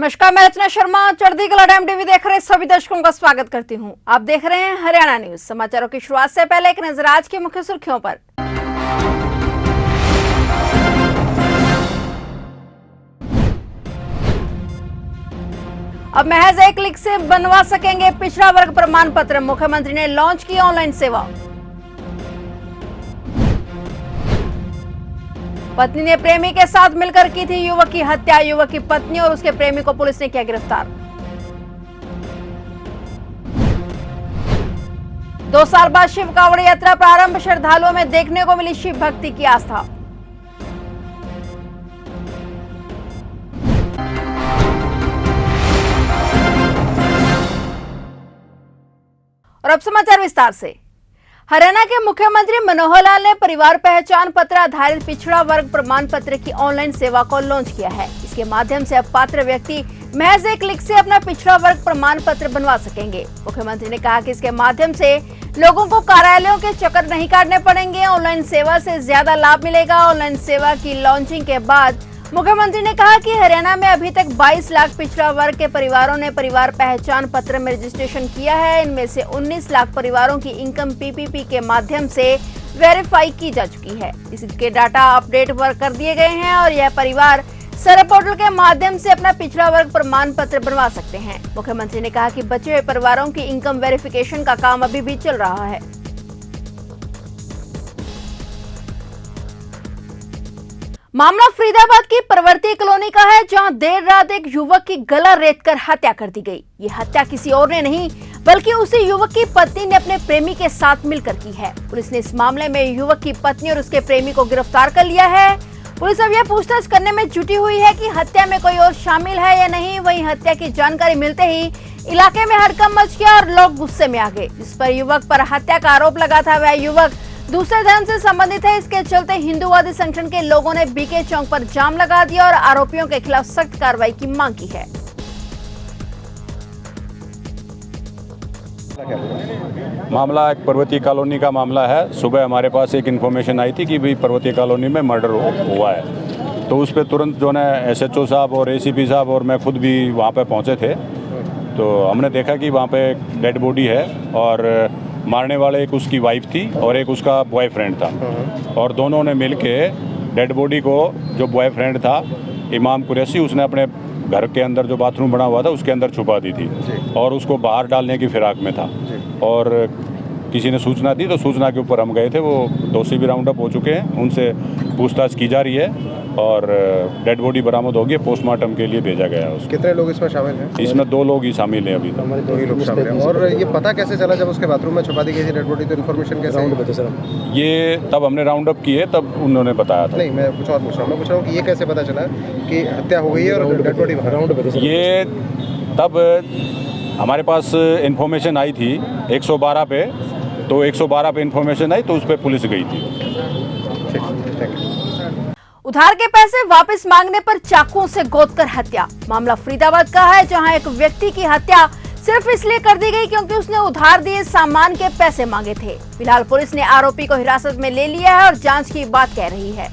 नमस्कार, मैं रचना शर्मा चढ़ती कला टाइम टीवी देख रहे सभी दर्शकों का स्वागत करती हूं। आप देख रहे हैं हरियाणा न्यूज। समाचारों की शुरुआत से पहले एक नजर आज की मुख्य सुर्खियों पर। अब महज एक क्लिक से बनवा सकेंगे पिछड़ा वर्ग प्रमाण पत्र। मुख्यमंत्री ने लॉन्च की ऑनलाइन सेवा। पत्नी ने प्रेमी के साथ मिलकर की थी युवक की हत्या। युवक की पत्नी और उसके प्रेमी को पुलिस ने किया गिरफ्तार। 2 साल बाद शिव कांवड़ यात्रा प्रारंभ। श्रद्धालुओं में देखने को मिली शिव भक्ति की आस्था। और अब समाचार विस्तार से। हरियाणा के मुख्यमंत्री मनोहर लाल ने परिवार पहचान पत्र आधारित पिछड़ा वर्ग प्रमाण पत्र की ऑनलाइन सेवा को लॉन्च किया है। इसके माध्यम से अब पात्र व्यक्ति महज एक क्लिक से अपना पिछड़ा वर्ग प्रमाण पत्र बनवा सकेंगे। मुख्यमंत्री ने कहा कि इसके माध्यम से लोगों को कार्यालयों के चक्कर नहीं काटने पड़ेंगे। ऑनलाइन सेवा से ज्यादा लाभ मिलेगा। ऑनलाइन सेवा की लॉन्चिंग के बाद मुख्यमंत्री ने कहा कि हरियाणा में अभी तक 22 लाख पिछड़ा वर्ग के परिवारों ने परिवार पहचान पत्र में रजिस्ट्रेशन किया है। इनमें से 19 लाख परिवारों की इनकम पीपीपी के माध्यम से वेरीफाई की जा चुकी है। इसके डाटा अपडेट कर दिए गए हैं और यह परिवार सरल पोर्टल के माध्यम से अपना पिछड़ा वर्ग प्रमाण पत्र बनवा सकते हैं। मुख्यमंत्री ने कहा कि बचे हुए परिवारों की इनकम वेरिफिकेशन का काम अभी भी चल रहा है। मामला फरीदाबाद की प्रवर्ती कॉलोनी का है, जहां देर रात एक युवक की गला रेतकर हत्या कर दी गई। ये हत्या किसी और ने नहीं बल्कि उसी युवक की पत्नी ने अपने प्रेमी के साथ मिलकर की है। पुलिस ने इस मामले में युवक की पत्नी और उसके प्रेमी को गिरफ्तार कर लिया है। पुलिस अब यह पूछताछ करने में जुटी हुई है कि हत्या में कोई और शामिल है या नहीं। वहीं हत्या की जानकारी मिलते ही इलाके में हड़कंप मच गया और लोग गुस्से में आ गए। जिस पर युवक पर हत्या का आरोप लगा था वह युवक दूसरे धर्म से संबंधित है। इसके चलते हिंदूवादी संगठन के लोगों ने बीके चौक पर जाम लगा दिया और आरोपियों के खिलाफ सख्त कार्रवाई की मांग की है। मामला एक पर्वतीय कॉलोनी का मामला है। सुबह हमारे पास एक इन्फॉर्मेशन आई थी कि भाई पर्वतीय कॉलोनी में मर्डर हुआ है, तो उस पर तुरंत जो है SHO साहब और ACP साहब और मैं खुद भी वहाँ पे पहुँचे थे। तो हमने देखा कि वहाँ पे एक डेड बॉडी है और मारने वाले एक उसकी वाइफ थी और एक उसका बॉयफ्रेंड था, और दोनों ने मिलके डेड बॉडी को, जो बॉयफ्रेंड था इमाम कुरैशी, उसने अपने घर के अंदर जो बाथरूम बना हुआ था उसके अंदर छुपा दी थी और उसको बाहर डालने की फिराक में था। और किसी ने सूचना दी तो सूचना के ऊपर हम गए थे। वो दोषी भी राउंड अप हो चुके हैं, उनसे पूछताछ की जा रही है और डेड बॉडी बरामद होगी, पोस्टमार्टम के लिए भेजा गया है उसको। कितने लोग इसमें शामिल हैं? इसमें 2 लोग ही शामिल हैं अभी तक। 2 ही लोग शामिल हैं। और ये पता कैसे चला जब उसके बाथरूम में छुपा दी गई थी डेड बॉडी, तो इन्फॉर्मेशन कैसे आई? सर ये तब हमने राउंड अप किए तब उन्होंने बताया था। नहीं, मैं कुछ और पूछ रहा हूँ। मैं पूछ रहा हूँ कि ये कैसे पता चला कि हत्या हो गई है और डेड बॉडी राउंड? ये तब हमारे पास इन्फॉर्मेशन आई थी 112 पे, तो 112 पे इन्फॉर्मेशन आई तो उस पर पुलिस गई थी। उधार के पैसे वापस मांगने पर चाकुओं से गोदकर हत्या। मामला फरीदाबाद का है, जहां एक व्यक्ति की हत्या सिर्फ इसलिए कर दी गई क्योंकि उसने उधार दिए सामान के पैसे मांगे थे। फिलहाल पुलिस ने आरोपी को हिरासत में ले लिया है और जांच की बात कह रही है।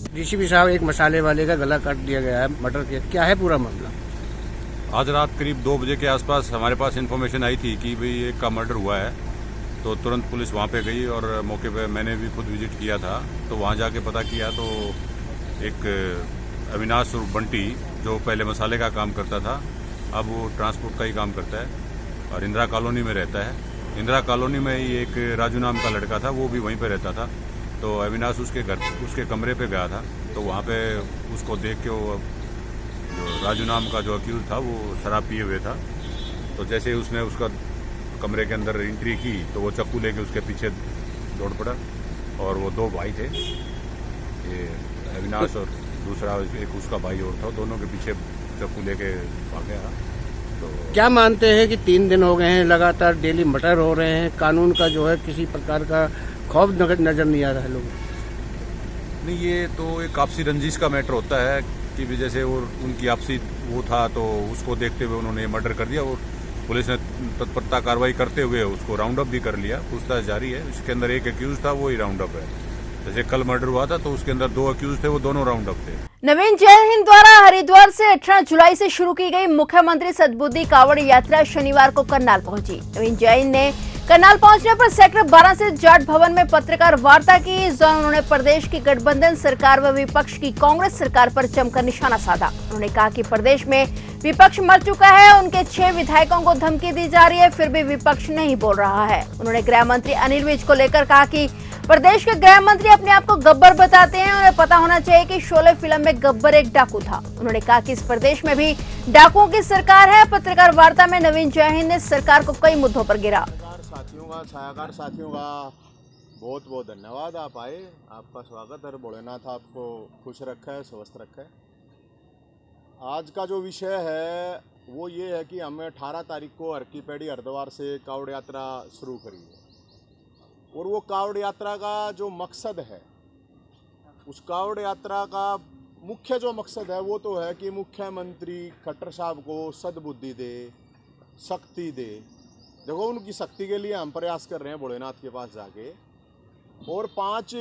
DCP साहब, एक मसाले वाले का गला काट दिया गया है मर्डर के, क्या है पूरा मामला? आज रात करीब 2 बजे के आसपास हमारे पास इन्फॉर्मेशन आई थी कि भाई एक का मर्डर हुआ है, तो तुरंत पुलिस वहाँ पे गई और मौके पे मैंने भी खुद विजिट किया था। तो वहाँ जाके पता किया तो एक अविनाश और बंटी, जो पहले मसाले का काम करता था, अब वो ट्रांसपोर्ट का ही काम करता है और इंदिरा कॉलोनी में रहता है। इंदिरा कॉलोनी में ही एक राजू नाम का लड़का था, वो भी वहीं पे रहता था। तो अविनाश उसके कमरे पे गया था, तो वहाँ पे उसको देख के वो जो राजू नाम का जो अक्यूज था वो शराब पिए हुए था। तो जैसे उसने उसका कमरे के अंदर एंट्री की तो वो चाकू लेके उसके पीछे दौड़ पड़ा और वो 2 भाई थे, ये अविनाश और दूसरा एक उसका भाई और था, दोनों के पीछे चाकू लेके भाग गया। तो क्या मानते हैं कि 3 दिन हो गए हैं लगातार डेली मर्डर हो रहे हैं, कानून का जो है किसी प्रकार का खौफ नजर नहीं आ रहा है लोगों? नहीं, ये तो एक आपसी रंजिश का मैटर होता है कि भी जैसे वो उनकी आपसी वो था, तो उसको देखते हुए उन्होंने मर्डर कर दिया और पुलिस ने तत्परता कार्रवाई करते हुए उसको राउंड अप भी कर लिया। पूछताछ जारी है। इसके अंदर एक एक्यूज था, वो ही राउंड अप है। जैसे कल मर्डर हुआ था तो उसके अंदर 2 अक्यूज थे, वो दोनों राउंड अप थे। नवीन जैन हिंद द्वारा हरिद्वार से 18 जुलाई से शुरू की गई मुख्यमंत्री सद्बुद्धि कावड़ यात्रा शनिवार को करनाल पहुंची। नवीन जैन ने करनाल पहुंचने पर सेक्टर 12 से जाट भवन में पत्रकार वार्ता की। इस दौरान उन्होंने प्रदेश की गठबंधन सरकार व विपक्ष की कांग्रेस सरकार पर जमकर निशाना साधा। उन्होंने कहा कि प्रदेश में विपक्ष मर चुका है, उनके 6 विधायकों को धमकी दी जा रही है, फिर भी विपक्ष नहीं बोल रहा है। उन्होंने गृह मंत्री अनिल विज को लेकर कहा कि प्रदेश के गृह मंत्री अपने आप को गब्बर बताते हैं, उन्हें पता होना चाहिए कि शोले फिल्म में गब्बर एक डाकू था। उन्होंने कहा कि इस प्रदेश में भी डाकुओं की सरकार है। पत्रकार वार्ता में नवीन जैन ने सरकार को कई मुद्दों पर गिरा। छायाकार साथियों का बहुत बहुत धन्यवाद। आप आए, आपका स्वागत है। भोलेनाथ आपको खुश रखा है, स्वस्थ रखा है। आज का जो विषय है वो ये है कि हमने 18 तारीख को हरकी पैड़ी हरिद्वार से कावड़ यात्रा शुरू करी है। और वो कावड़ यात्रा का जो मकसद है, उस कावड़ यात्रा का मुख्य जो मकसद है वो तो है कि मुख्यमंत्री खट्टर साहब को सद्बुद्धि दे, शक्ति दे। देखो, उनकी शक्ति के लिए हम प्रयास कर रहे हैं भोलेनाथ के पास जाके। और 5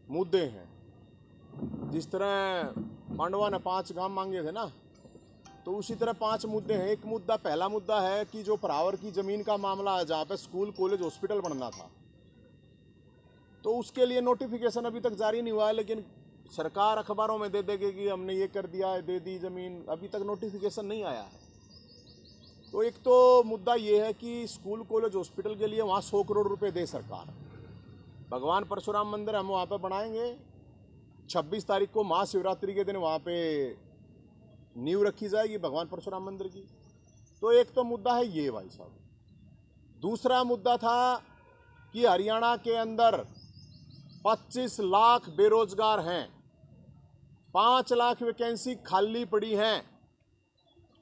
मुद्दे हैं। जिस तरह पांडवा ने 5 गांव मांगे थे ना, तो उसी तरह 5 मुद्दे हैं। एक मुद्दा, पहला मुद्दा है कि जो परावर की जमीन का मामला है, जहाँ पे स्कूल कॉलेज हॉस्पिटल बनना था, तो उसके लिए नोटिफिकेशन अभी तक जारी नहीं हुआ है। लेकिन सरकार अखबारों में दे देगी कि हमने ये कर दिया है, दे दी जमीन, अभी तक नोटिफिकेशन नहीं आया है। तो एक तो मुद्दा ये है कि स्कूल कॉलेज हॉस्पिटल के लिए वहाँ 100 करोड़ रुपए दे सरकार। भगवान परशुराम मंदिर हम वहाँ पे बनाएंगे। 26 तारीख को महाशिवरात्रि के दिन वहाँ पे नींव रखी जाएगी भगवान परशुराम मंदिर की। तो एक तो मुद्दा है ये भाई साहब। दूसरा मुद्दा था कि हरियाणा के अंदर 25 लाख बेरोजगार हैं, 5 लाख वैकेंसी खाली पड़ी हैं,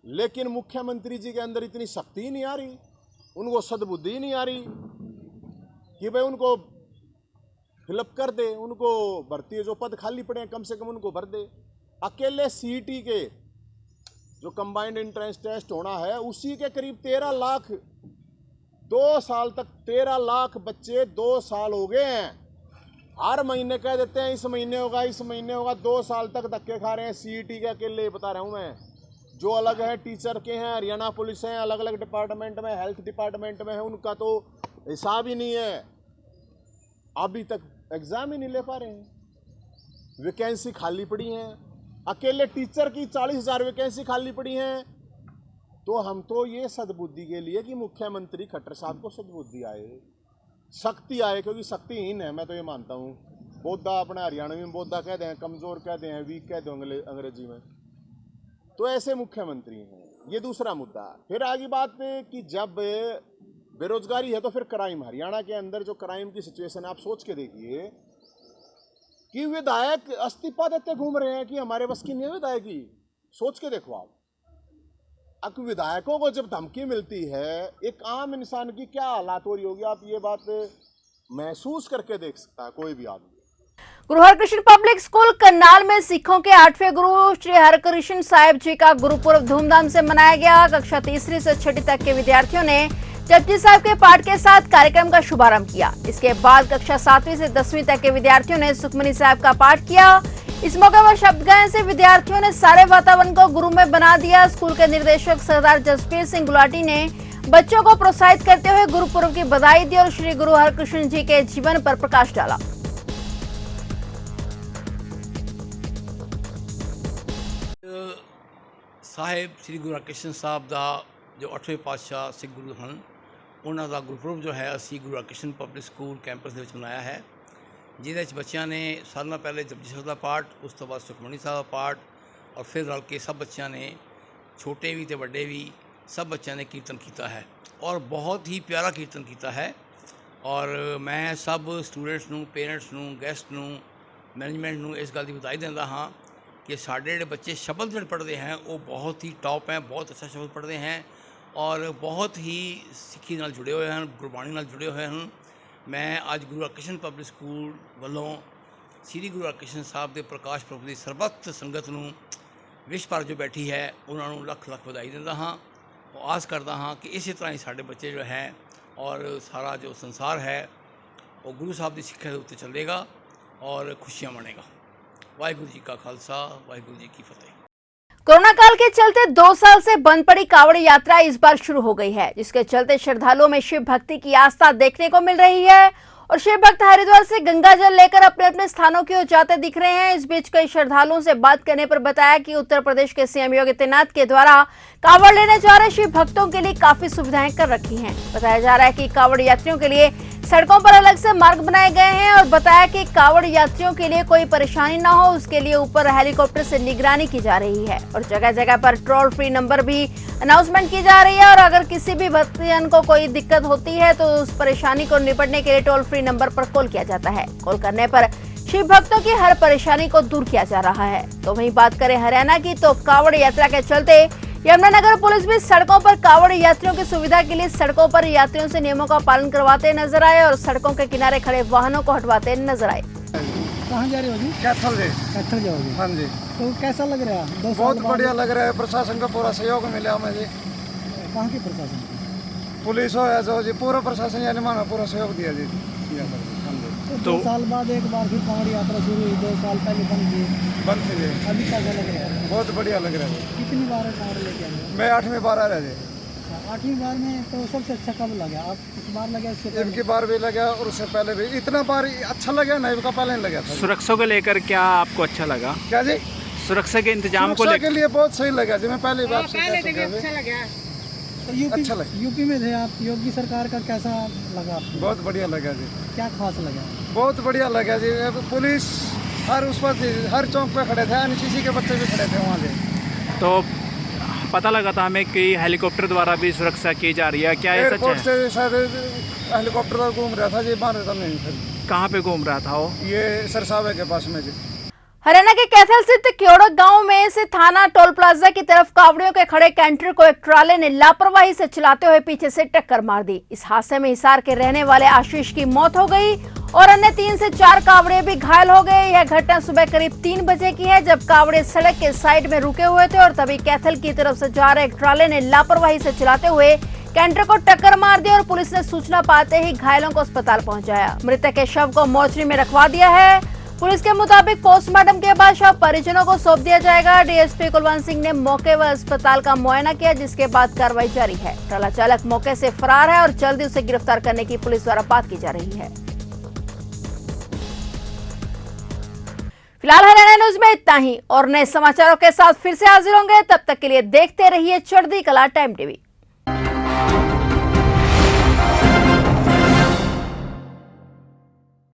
लेकिन मुख्यमंत्री जी के अंदर इतनी शक्ति ही नहीं आ रही, उनको सद्बुद्धि नहीं आ रही कि भाई उनको फिलअप कर दे, उनको भर्ती जो पद खाली पड़े हैं कम से कम उनको भर दे। अकेले सीईटी के जो कंबाइंड एंट्रेंस टेस्ट होना है, उसी के करीब 13 लाख 2 साल तक 13 लाख बच्चे 2 साल हो गए हैं। हर महीने कह देते हैं इस महीने होगा, इस महीने होगा, 2 साल तक धक्के खा रहे हैं। सीईटी के अकेले बता रहा हूँ मैं, जो अलग है टीचर के हैं, हरियाणा पुलिस हैं, अलग अलग डिपार्टमेंट में, हेल्थ डिपार्टमेंट में है, उनका तो हिसाब ही नहीं है। अभी तक एग्जाम ही नहीं ले पा रहे हैं, वैकेंसी खाली पड़ी हैं। अकेले टीचर की 40,000 वैकेंसी खाली पड़ी हैं। तो हम तो ये सद्बुद्धि के लिए कि मुख्यमंत्री खट्टर साहब को सद्बुद्धि आए, शक्ति आए, क्योंकि शक्तिहीन है, मैं तो ये मानता हूँ। बोधा अपने हरियाणवी में बोधा कहते हैं, कमज़ोर कहते हैं, वीक कहते हैं अंग्रेजी में। तो ऐसे मुख्यमंत्री हैं। ये दूसरा मुद्दा। फिर आगे बात कि जब बेरोजगारी है तो फिर क्राइम, हरियाणा के अंदर जो क्राइम की सिचुएशन, आप सोच के देखिए कि विधायक इस्तीफा देते घूम रहे हैं कि हमारे बस की नहीं है विधायक की। सोच के देखो आप, अब विधायकों को जब धमकी मिलती है, एक आम इंसान की क्या हालात हो रही होगी, आप ये बात महसूस करके देख सकता है कोई भी आदमी। गुरु हरकृष्ण पब्लिक स्कूल करनाल में सिखों के 8वें गुरु श्री हरकृष्ण साहिब जी का गुरुपुरब धूमधाम से मनाया गया। कक्षा 3वीं से 6वीं तक के विद्यार्थियों ने जपजी साहिब के पाठ के साथ कार्यक्रम का शुभारंभ किया। इसके बाद कक्षा 7वीं से 10वीं तक के विद्यार्थियों ने सुखमनी साहिब का पाठ किया। इस मौके पर शब्द गायन से विद्यार्थियों ने सारे वातावरण को गुरु में बना दिया। स्कूल के निर्देशक सरदार जसबीर सिंह गुलाटी ने बच्चों को प्रोत्साहित करते हुए गुरुपुरब की बधाई दी और श्री गुरु हरकृष्ण जी के जीवन पर प्रकाश डाला। ਸਾਹਿਬ ਸ੍ਰੀ ਗੁਰੂ ਹਰਕ੍ਰਿਸ਼ਨ ਸਾਹਿਬ ਦਾ ਜੋ 8ਵੇਂ ਪਾਤਸ਼ਾਹ ਸਿੱਖ ਗੁਰੂ ਹਨ, ਉਹਨਾਂ ਦਾ ਗੁਰਪੁਰਬ ਜੋ ਹੈ ਅਸੀਂ Guru Harkrishan public school campus ਦੇ ਵਿੱਚ ਮਨਾਇਆ ਹੈ, ਜਿਹਦੇ ਵਿੱਚ ਬੱਚਿਆਂ ਨੇ ਸਾਰਿਆਂ ਪਹਿਲੇ ਜਪਜੀ ਸਾਹਿਬ ਦਾ ਪਾਠ, ਉਸ ਤੋਂ ਬਾਅਦ ਸੁਖਮਨੀ ਸਾਹਿਬ ਦਾ ਪਾਠ, ਔਰ ਫਿਰ ਰਲ ਕੇ ਸਭ ਬੱਚਿਆਂ ਨੇ, ਛੋਟੇ ਵੀ ਅਤੇ ਵੱਡੇ ਵੀ, ਸਭ ਬੱਚਿਆਂ ਨੇ ਕੀਰਤਨ ਕੀਤਾ ਹੈ ਔਰ ਬਹੁਤ ਹੀ ਪਿਆਰਾ ਕੀਰਤਨ ਕੀਤਾ ਹੈ। ਔਰ ਮੈਂ ਸਭ ਸਟੂਡੈਂਟਸ ਨੂੰ, ਪੇਰੈਂਟਸ ਨੂੰ, ਗੈਸਟ ਨੂੰ, ਮੈਨੇਜਮੈਂਟ ਨੂੰ ਇਸ ਗੱਲ ਦੀ ਵਧਾਈ ਦਿੰਦਾ ਹਾਂ कि साढ़े जोड़े बच्चे शब्द जो पढ़ते हैं वो बहुत ही टॉप हैं, बहुत अच्छा शब्द पढ़ते हैं और बहुत ही सिक्खी नाल जुड़े हुए हैं, गुरबाणी नाल जुड़े हुए हैं। मैं अज गुरु हरकृष्ण पब्लिक स्कूल वालों श्री गुरु हरकृष्ण साहब के प्रकाश पुरब की सरबत संगत नूं विश्व भर जो बैठी है उन्होंने लख लख बधाई दिंदा हाँ। आस करता हाँ कि इस तरह ही साढ़े बच्चे जो हैं और सारा जो संसार है वो गुरु साहब की सिक्ख्या के उत्ते चलेगा और खुशियाँ मनेगा। वाहिगुरू जी का खालसा, वाहिगुरू जी की फतेह। कोरोना काल के चलते 2 साल से बंद पड़ी कांवड़ यात्रा इस बार शुरू हो गई है, जिसके चलते श्रद्धालुओं में शिव भक्ति की आस्था देखने को मिल रही है और शिव भक्त हरिद्वार से गंगा जल लेकर अपने अपने स्थानों की ओर जाते दिख रहे हैं। इस बीच कई श्रद्धालुओं से बात करने पर बताया कि उत्तर प्रदेश के सीएम योगी आदित्यनाथ के द्वारा कांवड़ लेने जा रहे शिव भक्तों के लिए काफी सुविधाएं कर रखी हैं। बताया जा रहा है कि कांवड़ यात्रियों के लिए सड़कों पर अलग से मार्ग बनाए गए हैं और बताया कि कांवड़ यात्रियों के लिए कोई परेशानी न हो उसके लिए ऊपर हेलीकॉप्टर से निगरानी की जा रही है और जगह जगह पर टोल फ्री नंबर भी अनाउंसमेंट की जा रही है और अगर किसी भी भक्तजन को कोई दिक्कत होती है तो उस परेशानी को निपटने के लिए टोल फ्री नंबर पर कॉल किया जाता है। कॉल करने पर शिव भक्तों की हर परेशानी को दूर किया जा रहा है। तो वहीं बात करें हरियाणा की, तो कांवड़ यात्रा के चलते यमुनानगर पुलिस भी सड़कों पर कांवड़ यात्रियों की सुविधा के लिए सड़कों पर यात्रियों से नियमों का पालन करवाते नजर आए और सड़कों के किनारे खड़े वाहनों को हटवाते नजर आए। कहाँ जा रहे हो जी? कैथल जी। कैथल जाओगे? हाँ जी। तो कैसा लग रहा है? 2 साल बहुत बाद बढ़िया लग रहा है, प्रशासन का पूरा सहयोग मिला हमें जी। कहाँ के प्रशासन? पुलिस हो या जो जी, पूरा प्रशासन यानी मानो पूरा सहयोग दिया जी। तो 2 साल बाद एक बार फिर कांवड़ यात्रा शुरू हुई, 2 साल पहले बंद थी। बंद थी जी। अभी कैसा लग रहा है? बहुत बढ़िया लग रहा है। कितनी बार कांवड़ लेके आए? मैं 8वीं बार आ रहा जी। 8वीं बार में तो सबसे अच्छा कब लगा? आप इस बार लगा? इससे पहले? इनकी बार भी लगा और उससे पहले भी इतना बार अच्छा लगा नहीं, का पहले लगा था। सुरक्षा को लेकर क्या आपको अच्छा लगा? क्या जी? सुरक्षा के इंतजाम को सुरक्षा लेकर के लिए बहुत सही लगा जी। मैं पहली बार से तो अच्छा लगा। यूपी में थे आप, योगी सरकार का कैसा लगा आपको? बहुत बढ़िया लगा जी। क्या खास लगा? बहुत बढ़िया लगा जी। पुलिस हर उस पर हर चौक पे खड़े थे, एनसीसी के बच्चे भी खड़े थे वहाँ से। तो पता लगा था हमें कि हेलीकॉप्टर द्वारा भी सुरक्षा की जा रही है, क्या ये सच एयरपोर्ट है? से शायद हेलीकॉप्टर पर घूम रहा था जी, बाहर था नहीं। फिर कहाँ पे घूम रहा था वो? ये सरसावे के पास में जी। हरियाणा के कैथल स्थित क्योड़क गांव में से थाना टोल प्लाजा की तरफ कावड़ियों के खड़े कैंटर को एक ट्राले ने लापरवाही से चलाते हुए पीछे से टक्कर मार दी। इस हादसे में हिसार के रहने वाले आशीष की मौत हो गई और अन्य 3 से 4 कावड़े भी घायल हो गए। यह घटना सुबह करीब 3 बजे की है, जब कावड़े सड़क के साइड में रुके हुए थे और तभी कैथल की तरफ से जा रहे एक ट्राले ने लापरवाही से चलाते हुए कैंटर को टक्कर मार दी और पुलिस ने सूचना पाते ही घायलों को अस्पताल पहुंचाया। मृतक के शव को मोर्चरी में रखवा दिया है। पुलिस के मुताबिक पोस्टमार्टम के बाद शव परिजनों को सौंप दिया जाएगा। डीएसपी कुलवंत सिंह ने मौके व अस्पताल का मुआयना किया, जिसके बाद कार्रवाई जारी है। ट्राला चालक मौके से फरार है और जल्दी उसे गिरफ्तार करने की पुलिस द्वारा बात की जा रही है। फिलहाल हरियाणा न्यूज में इतना ही और नए समाचारों के साथ फिर से हाजिर होंगे। तब तक के लिए देखते रहिए चढ़ती कला टाइम टीवी।